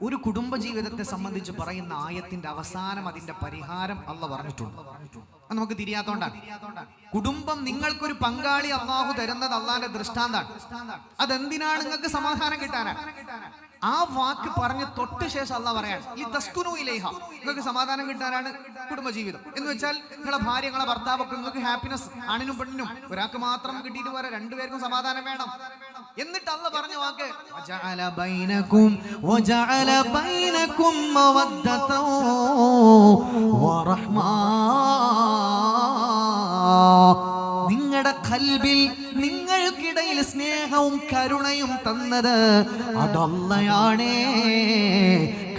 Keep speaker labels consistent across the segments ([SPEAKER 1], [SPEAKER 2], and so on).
[SPEAKER 1] ഒരു കുടുംബ ജീവിതത്തെ സംബന്ധിച്ച് പറയുന്ന ആയത്തിന്റെ അവസാനം അതിന്റെ പരിഹാരം അള്ളാഹു പറഞ്ഞിട്ടുണ്ട്. നമുക്ക് തിരിയാത്തോണ്ടാണ്. കുടുംബം നിങ്ങൾക്കൊരു പങ്കാളി അള്ളാഹു തരുന്നത് അള്ളാഹിന്റെ ദൃഷ്ടാന്താണ്. അതെന്തിനാണ്? നിങ്ങൾക്ക് സമാധാനം കിട്ടാനാണ്. ആ വാക്ക് പറഞ്ഞ് തൊട്ട് ശേഷം അള്ളാഹ് പറയാണ് ഈ തസ്കുനു ഇലൈഹ, നിങ്ങൾക്ക് സമാധാനം കിട്ടാനാണ് കുടുംബജീവിതം എന്ന് വെച്ചാൽ നിങ്ങളെ ഭാര്യ നിങ്ങളെ ഭർത്താവൊക്കെ നിങ്ങൾക്ക് ഹാപ്പിനെസ്, ആണിനും പെണ്ണിനും ഒരാൾക്ക് മാത്രം കിട്ടിയിട്ട് പോരാ, രണ്ടുപേർക്കും സമാധാനം വേണം. എന്നിട്ട് അള്ളാഹ് പറഞ്ഞ വാക്ക് വജഅല ബൈനകും മവദ്ദതൻ വറഹ്മ, നിങ്ങളുടെ ഖൽബിൽ നിങ്ങൾക്കിടയിൽ സ്നേഹവും കരുണയും തന്നത് അതല്ലാഹുവാണ്.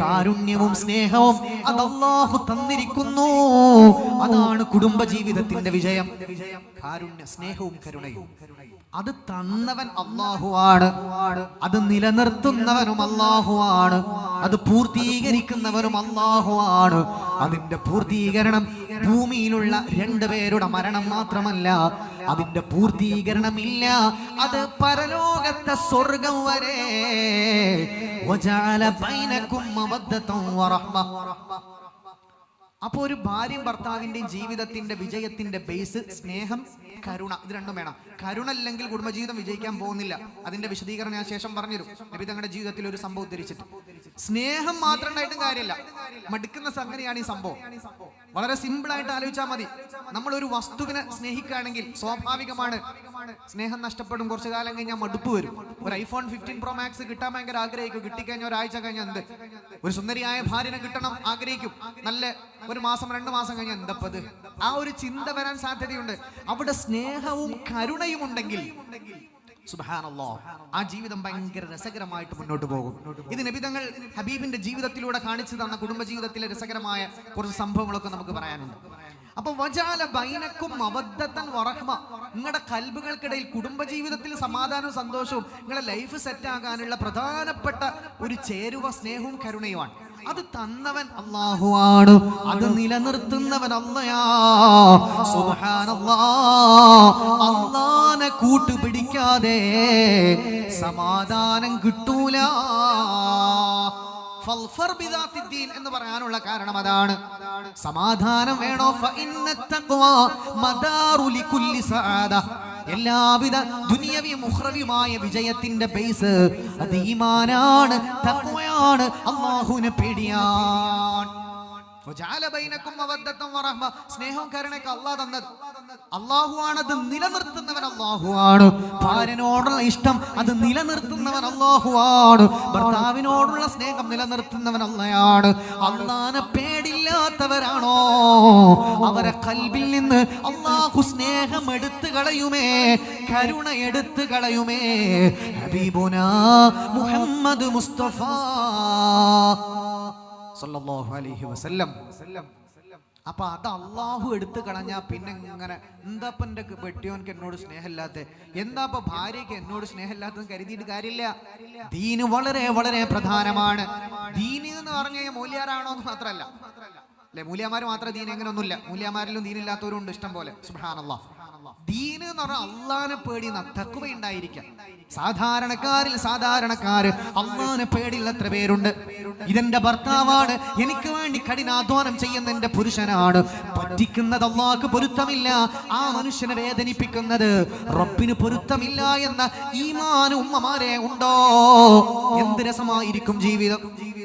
[SPEAKER 1] കാരുണ്യവും സ്നേഹവും അത് അല്ലാഹു തന്നിരിക്കുന്നു. അതാണ് കുടുംബജീവിതത്തിന്റെ വിജയം. കാരുണ്യ, സ്നേഹവും കരുണയും അത് തന്നവൻ അല്ലാഹുവാണ്. അത് നിലനിർത്തുന്നവനും അല്ലാഹുവാണ്. അത് പൂർത്തീകരിക്കുന്നവനും അല്ലാഹുവാണ്. അതിന്റെ പൂർത്തീകരണം ഭൂമിയിലുള്ള രണ്ടുപേരുടെ മരണം മാത്രമല്ല, അതിന്റെ പൂർത്തീകരണം ഇല്ല. അത് പരലോകത്തെ സ്വർഗം വരെ. വജഅല ബൈനകും മവദ്ദതൻ വറഹ്മ. അപ്പൊ ഒരു ഭാര്യയും ഭർത്താവിന്റെയും ജീവിതത്തിന്റെ വിജയത്തിന്റെ ബേസ് സ്നേഹം, കരുണ, ഇത് രണ്ടും വേണം. കരുണ ഇല്ലെങ്കിൽ കുടുംബജീവിതം വിജയിക്കാൻ പോകുന്നില്ല. അതിന്റെ വിശദീകരണം ഞാൻ ശേഷം പറഞ്ഞുതരും. നബി തങ്ങളുടെ ജീവിതത്തിൽ ഒരു സംഭവം ഉദ്ധരിച്ചിട്ട്. സ്നേഹം മാത്രം ഉണ്ടായിട്ടും കാര്യമില്ല, മടുക്കുന്ന സംഗതിയാണ് ഈ സംഭവം. വളരെ സിമ്പിൾ ആയിട്ട് ആലോചിച്ചാൽ മതി. നമ്മൾ ഒരു വസ്തുവിനെ സ്നേഹിക്കുകയാണെങ്കിൽ സ്വാഭാവികമാണ് സ്നേഹം നഷ്ടപ്പെടും. കുറച്ചു കാലം കഴിഞ്ഞാൽ മടുപ്പ് വരും. ഒരു iPhone 15 Pro Max കിട്ടാൻ ഭയങ്കര ആഗ്രഹിക്കും. കിട്ടിക്കഴിഞ്ഞാൽ ഒരാഴ്ച കഴിഞ്ഞാൽ എന്ത്, ഒരു സുന്ദരിയായ ഭാര്യനെ കിട്ടണം ആഗ്രഹിക്കും. നല്ല ഒരു മാസം 2 മാസം കഴിഞ്ഞാൽ എന്തപ്പത്, ആ ഒരു ചിന്ത വരാൻ സാധ്യതയുണ്ട്. അവിടെ സ്നേഹവും കരുണയും ഉണ്ടെങ്കിൽ സുബ്ഹാനല്ലാഹ്, ആ ജീവിതം ഭയങ്കര രസകരമായിട്ട് മുന്നോട്ട് പോകും. ഇത് നബി തങ്ങൾ ഹബീബിന്റെ ജീവിതത്തിലൂടെ കാണിച്ചു തന്ന കുടുംബജീവിതത്തിലെ രസകരമായ കുറച്ച് സംഭവങ്ങളൊക്കെ നമുക്ക് പറയാനുണ്ട്. അപ്പൊ വജഅല ബൈനകും മവദ്ദതൻ വറഹ്മ, നിങ്ങളുടെ കൽബുകൾക്കിടയിൽ കുടുംബജീവിതത്തിൽ സമാധാനവും സന്തോഷവും നിങ്ങളുടെ ലൈഫ് സെറ്റ് ആകാനുള്ള പ്രധാനപ്പെട്ട ഒരു ചേരുവ സ്നേഹവും കരുണയുമാണ്. അത് തന്നവൻ അല്ലാഹുവാണ്. അത് നിലനിർത്തുന്നവൻ അല്ലാഹ്. സുബ്ഹാനല്ലാഹ്, അല്ലാഹനെ കൂട്ടുപിടിക്കാതെ സമാധാനം കിട്ടൂല. എന്ന് പറയാനുള്ള കാരണം അതാണ്. സമാധാനം വേണോ? എല്ലാവിധ ദുനിയവിയും ഉഖ്റവിയുമായ വിജയത്തിന്റെ ബേസ് അത് ഈമാനാണ്, തഖ്വയാണ്, അല്ലാഹുവിനെ പേടിയാണ്. സ്നേഹവും കരുണയൊക്കെ അല്ലാഹ് തന്നത്. അല്ലാഹുവാണ് അത് നിലനിർത്തുന്നവൻ. അല്ലാഹുവാണ് ഭാര്യനോടുള്ള ഇഷ്ടം അത് നിലനിർത്തുന്നവൻ. അല്ലാഹുവാണ് ഭർത്താവിനോടുള്ള സ്നേഹം നിലനിർത്തുന്നവൻ. അല്ലാഹുവാണ്. അല്ലാഹനെ പേടില്ലാത്തവരാണോ അവരെ ഖൽബിൽ നിന്ന് അല്ലാഹു സ്നേഹം എടുത്തു കളയുമേ, കരുണ എടുത്തു കളയുമേ. ഹബീബുനാ മുഹമ്മദ് മുസ്തഫ സല്ലല്ലാഹു അലൈഹി വസല്ലം. അപ്പൊ അത് അള്ളാഹു എടുത്തു കളഞ്ഞാ പിന്നെ ഇങ്ങനെ എന്താപ്പ എന്റെ വെട്ടിയോൻക്ക് എന്നോട് സ്നേഹമില്ലാത്ത, എന്താപ്പ ഭാര്യയ്ക്ക് എന്നോട് സ്നേഹമില്ലാത്തതെന്ന് കരുതിയിട്ട് കാര്യമില്ല. ദീന് വളരെ വളരെ പ്രധാനമാണ്. ദീന് എന്ന് പറഞ്ഞാൽ മൂല്യാരാണോ എന്ന് മാത്രമല്ല അല്ലെ, മൂല്യമാര് മാത്രം ദീൻ എങ്ങനെയൊന്നുമില്ല. മൂല്യമാരിലും ദീനില്ലാത്തവരും ഉണ്ട് ഇഷ്ടം പോലെ. സുബ്ഹാനല്ലാഹ്. ദീന് എന്ന് പറഞ്ഞാൽ അള്ളാനെ പേടി, തഖ്വ ഉണ്ടായിരിക്കാം. സാധാരണക്കാരിൽ സാധാരണക്കാര് അള്ളാനെ പേടിയുള്ള എത്ര പേരുണ്ട്. ഇതെന്റെ ഭർത്താവാണ്, എനിക്ക് വേണ്ടി കഠിനാധ്വാനം ചെയ്യുന്ന എന്റെ പുരുഷനാണ്, പറ്റിക്കുന്നത് അള്ളാഹ്ക്ക് പൊരുത്തമില്ല, ആ മനുഷ്യനെ വേദനിപ്പിക്കുന്നത് റബ്ബിന് പൊരുത്തമില്ല എന്ന ഈമാൻ ഉമ്മമാരെ ഉണ്ടോ? എന്ത് രസമായിരിക്കും ജീവിതം.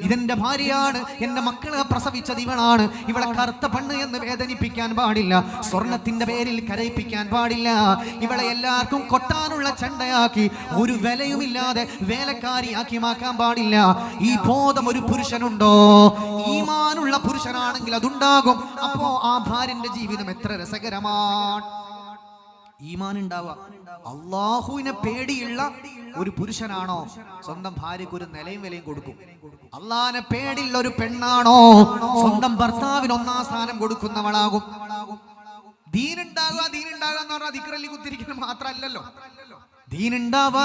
[SPEAKER 1] ഇതെന്റെ ഭാര്യയാണ്, എന്റെ മക്കളെ പ്രസവിച്ചത് ഇവളാണ്, ഇവളെ കറുത്ത പെണ്ണ് എന്ന് വേദനിപ്പിക്കാൻ പാടില്ല, സ്വർണത്തിന്റെ പേരിൽ കരയിപ്പിക്കാൻ പാടില്ല, ഇവളെ എല്ലാവർക്കും കൊട്ടാനുള്ള ചണ്ടയാക്കി ഒരു വിലയുമില്ലാതെ വേലക്കാരിയാക്കി മാക്കാൻ പാടില്ല. ഈ ബോധം ഒരു പുരുഷനുണ്ടോ? ഈമാനുള്ള പുരുഷനാണെങ്കിൽ അതുണ്ടാകും. അപ്പോ ആ ഭാര്യന്റെ ജീവിതം എത്ര രസകരമാണ്. ഈമാൻ ഉണ്ടാവുക. അള്ളാഹുവിനെ പേടിയുള്ള ഒരു പുരുഷനാണോ സ്വന്തം ഭാര്യക്ക് ഒരു നിലയും വിലയും കൊടുക്കും. അള്ളാഹിനെ പേടിയുള്ള ഒരു പെണ്ണാണോ സ്വന്തം ഭർത്താവിന് 1ാം സ്ഥാനം കൊടുക്കുന്നവളാകും. ദീനുണ്ടാകുക എന്ന് പറഞ്ഞാൽ ദിക്റല്ലി കുത്തിരിക്കൽ മാത്രമല്ലല്ലോ. ദീനുണ്ടാവാ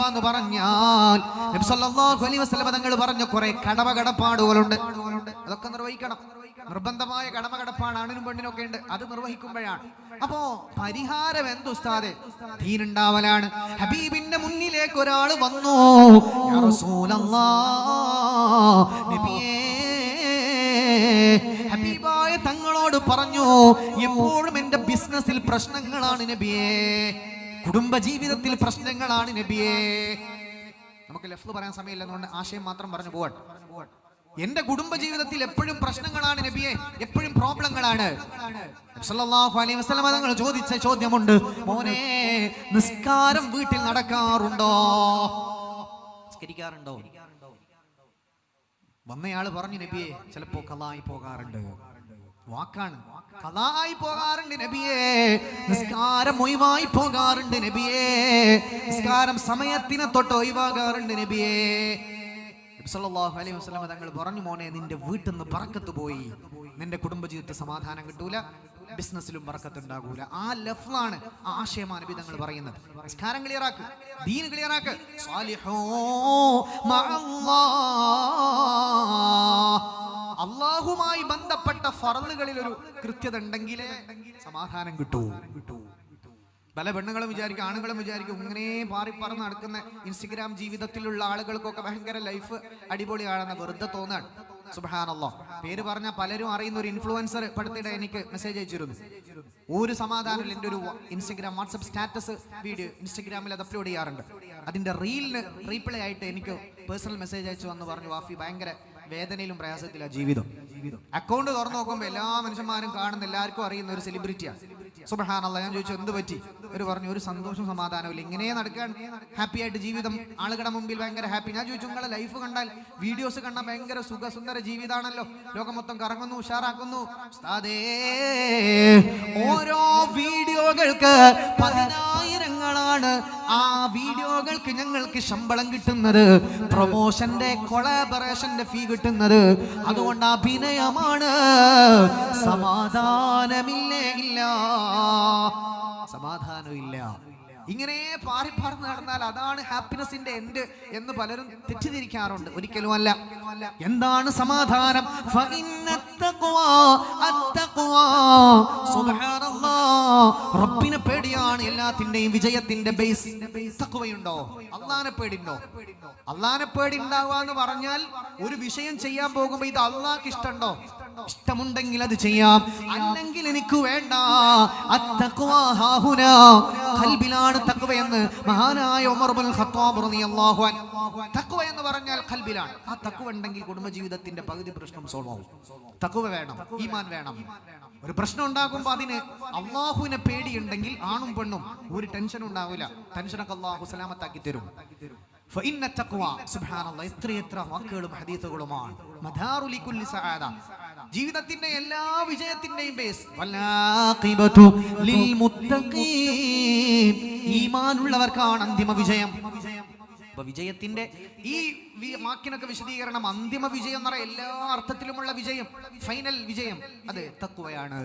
[SPEAKER 1] എന്ന് പറഞ്ഞാൽ നബി സല്ലല്ലാഹു അലൈഹി വസല്ലം തങ്ങൾ പറഞ്ഞ കുറെ കടമകടപ്പാടുകളുണ്ട്. അതൊക്കെ നിർവഹിക്കണം. നിർബന്ധമായ കടമകടപ്പാട് ആണിനും പെണ്ണിനും ഒക്കെ ഉണ്ട്. അത് നിർവഹിക്കുമ്പോഴാണ്. അപ്പോ പരിഹാരം എന്ത് ഉസ്താദേ? ദീനുണ്ടാവലാണ്. ഹബീബിന്റെ മുന്നിലേക്ക് ഒരാൾ വന്നു, യാ റസൂലല്ലാഹ്, നബിയേ, ഹബീബായ തങ്ങളോട് പറഞ്ഞു, എപ്പോഴും എന്റെ ബിസിനസ്സിൽ പ്രശ്നങ്ങളാണ് നബിയേ, കുടുംബ ജീവിതത്തിൽ പ്രശ്നങ്ങളാണ് നബിയേ. നമുക്ക് ലഫ്ള് പറയാൻ സമയമില്ലെന്നുകൊണ്ട് ആശയം മാത്രം പറഞ്ഞു പോവാൻ. എന്റെ കുടുംബ ജീവിതത്തിൽ എപ്പോഴും പ്രശ്നങ്ങളാണ് നബിയേ, എപ്പോഴും പ്രോബ്ലങ്ങളാണ്. സല്ലല്ലാഹു അലൈഹി വസല്ലം തങ്ങൾ ചോദിച്ച ചോദ്യമുണ്ട്, മോനെ, നിസ്കാരം വീട്ടിൽ നടക്കാറുണ്ടോ? നിസ്കരിക്കാറുണ്ടോ? വന്നയാള് പറഞ്ഞു, നബിയെ, ചിലപ്പോ ഖളായി പോകാറുണ്ട്. വാക്കാണ്, ഖളായി പോകാറുണ്ട് നബിയേ, നിസ്കാരം ഒഴിവായി പോകാറുണ്ട് നബിയേ, നിസ്കാരം സമയത്തിനെ തൊട്ട് ഒഴിവാകാറുണ്ട് നബിയേ. സല്ലല്ലാഹു അലൈഹി വസല്ലം തങ്ങൾ പറഞ്ഞു, മോനെ, നിന്റെ വീട്ടിൽ നിന്ന് ബറക്കത്ത് പോയി, നിന്റെ കുടുംബജീവിതത്തിൽ സമാധാനം കിട്ടൂല, ബിസിനസ്സിലും ബറക്കത്ത് ഉണ്ടാകൂല. ആ ലഫ്ളാണ്, ആ ആശയമാണ് നബി തങ്ങൾ പറയുന്നത്. നിസ്കാരം ക്ലിയറാക്ക്, ദീൻ ക്ലിയറാക്ക്. സാലിഹൂ മഅല്ലാഹ്, അല്ലാഹുമായി ബന്ധപ്പെട്ട ഫർളുകളിൽ ഒരു കൃത്യത ഉണ്ടെങ്കിലേ സമാധാനം കിട്ടൂ. പല പെണ്ണുങ്ങളും വിചാരിക്കും, ആണുങ്ങളും വിചാരിക്കും, ഇങ്ങനെ പാറിപ്പറന്ന് നടക്കുന്ന ഇൻസ്റ്റഗ്രാം ജീവിതത്തിലുള്ള ആളുകൾക്കൊക്കെ ഭയങ്കര ലൈഫ് അടിപൊളിയാണെന്ന് വെറുതെ തോന്നാണ്. സുബ്ഹാനല്ലാഹ്, പേര് പറഞ്ഞ പലരും അറിയുന്ന ഒരു ഇൻഫ്ലുവൻസർ അടുത്തിടെ എനിക്ക് മെസ്സേജ് അയച്ചിരുന്നു. ഒരു സമാധാനമില്ല. എൻ്റെ ഒരു ഇൻസ്റ്റഗ്രാം വാട്സപ്പ് സ്റ്റാറ്റസ് വീഡിയോ ഇൻസ്റ്റഗ്രാമിൽ അത് അപ്ലോഡ് ചെയ്യാറുണ്ട്. അതിന്റെ റീലിന് റീപ്ലൈ ആയിട്ട് എനിക്ക് പേഴ്സണൽ മെസ്സേജ് അയച്ചു വന്ന് പറഞ്ഞു, വാഫി, ഭയങ്കര വേദനയിലും പ്രയാസത്തിലാണ് ജീവിതം. അക്കൗണ്ട് തുറന്നു നോക്കുമ്പോൾ എല്ലാ മനുഷ്യന്മാരും കാണുന്ന, എല്ലാവർക്കും അറിയുന്ന ഒരു സെലിബ്രിറ്റിയാണ്. സുബ്ഹാനല്ലാഹ്. ഞാൻ ചോദിച്ചു, എന്ത് പറ്റി? ഒരു പറഞ്ഞു, ഒരു സന്തോഷം സമാധാനമില്ല, ഇങ്ങനെ നടക്കാൻ ഹാപ്പി ആയിട്ട് ജീവിതം, ആളുകളുടെ മുമ്പിൽ ഭയങ്കര ഹാപ്പി. ഞാൻ ചോദിച്ചു, നിങ്ങളെ ലൈഫ് കണ്ടാൽ, വീഡിയോസ് കണ്ടാൽ ഭയങ്കര സുഖസുന്ദര ജീവിതമാണല്ലോ, ലോകം മൊത്തം കറങ്ങുന്നു, ഉഷാറാക്കുന്നു. ഓരോ വീഡിയോകൾക്ക് 10,000ങ്ങളാണ്. ആ വീഡിയോകൾക്ക് ഞങ്ങൾക്ക് ശമ്പളം കിട്ടുന്നത്, പ്രൊമോഷന്റെ കൊളാബറേഷന്റെ ഫീ കിട്ടുന്നത്. അതുകൊണ്ട് അഭിനയമാണ്, സമാധാനമില്ലേ? ഇല്ല, സമാധാനമില്ല. ഇങ്ങനെ പാറിപ്പറന്ന് നടന്നാൽ അതാണ് ഹാപ്പിനെസിന്റെ എൻഡ് എന്ന് പലരും തെറ്റിദ്ധരിക്കാറുണ്ട്. ഒരിക്കലും അല്ല. എന്താണ് സമാധാനം? റബ്ബിനെ പേടിയാണ് എല്ലാത്തിന്റെയും വിജയത്തിന്റെ ബേസ്. തഖ്വയുണ്ടോ? അല്ലാഹുവിനെ പേടിയുണ്ടോ? അല്ലാഹുവിനെ പേടി ഉണ്ടാവുക എന്ന് പറഞ്ഞാൽ ഒരു വിഷയം ചെയ്യാൻ പോകുമ്പോ ഇത് അല്ലാഹുക്ക് ഇഷ്ടമുണ്ടോ? ഇഷ്ടമുണ്ടെങ്കിൽ അത് ചെയ്യാം, അല്ലെങ്കിൽ എനിക്ക് വേണ്ട. ഖൽബിലാണ് തഖ്വ എന്ന് മഹാനായ ഉമർ ഇബ്നുൽ ഖത്താബ് റളിയല്ലാഹു അൻഹു. തഖ്വ എന്ന് പറഞ്ഞാൽ ഖൽബിലാണ്. ആ തഖ്വ ഉണ്ടെങ്കിൽ കുടുംബജീവിതത്തിന്റെ പകുതി പ്രശ്നം സോൾവ് ആവും. തഖ്വ വേണം, ഈമാൻ വേണം. ഒരു പ്രശ്നം ഉണ്ടാകുമ്പോൾ അതിന് അല്ലാഹുവിനെ പേടിയുണ്ടെങ്കിൽ ആണും പെണ്ണും ഒരു ടെൻഷൻ ഉണ്ടാവില്ല. ടെൻഷനൊക്കെ അല്ലാഹു സലാമത്താക്കി തരും. ഫഇന്ന തഖ്വ, സുബ്ഹാനല്ലാഹ്, എത്ര വാക്കുകളും ഹദീസുകളുമാണ്. മദാറു ലികുല്ലി സആദ, ജീവിതത്തിന്റെ എല്ലാ വിജയത്തിന്റെയും ബേസ്. വലാഖിബതു ലിൽ മുത്തഖീൻ, ഈമാനുള്ളവർക്കാണ് അന്തിമ വിജയം. അപ്പൊ വിജയത്തിന്റെ ഈ വാക്കിനൊക്കെ വിശദീകരണം, അന്തിമ വിജയം എന്ന് പറയാം, എല്ലാ അർത്ഥത്തിലുമുള്ള വിജയം, ഫൈനൽ വിജയം, അത് തഖ്വയാണ്.